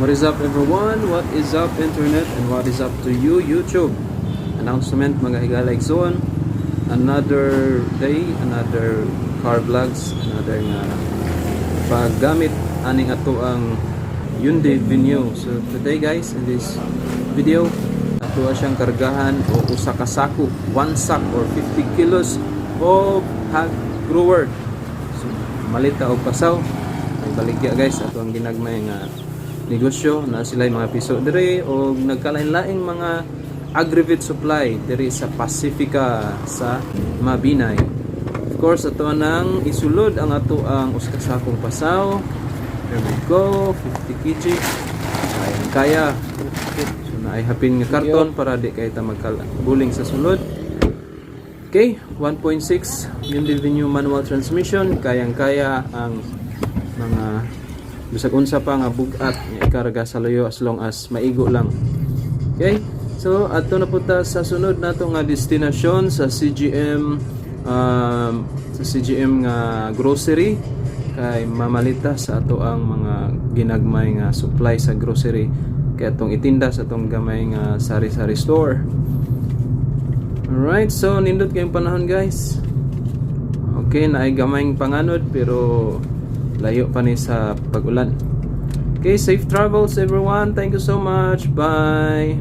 What is up everyone? What is up internet? And what is up to you YouTube? Announcement mga higalay zone. Another day, another car vlogs, another paggamit aning ato ang Hyundai Venue. So today guys, in this video, ato siyang kargahan o usa ka sako, one sack or 50 kilos of hog grower. So malita og pasaw. Ay baligya guys, ato ang ginagmay nga negosyo na sila mga piso dire o nagkalain-laing mga aggregate supply dire sa Pacifica sa Mabinay. Of course ato nang isulod ang ato ang uskasakong pasaw. There we go, 50 kg. Kaya so naay hapin nga karton para di kay ta magkabuling sa sulod. Okay, 1.6 Hyundai Venue manual transmission, kayang-kaya ang mga bisag unsa pa nga bugat nga ikarga sa layo as long as maigo lang. Okay? So adto na punta sa sunod nato nga destinasyon sa CGM nga grocery kay mamalita sa ato ang mga ginagmay nga supply sa grocery kay atong itinda sa atong gamay nga sari-sari store. Alright, so nindot kayong panahon guys. Okay, naay gamayng panganod pero layo pa ni sa pag-ulan. Okay, safe travels everyone. Thank you so much. Bye.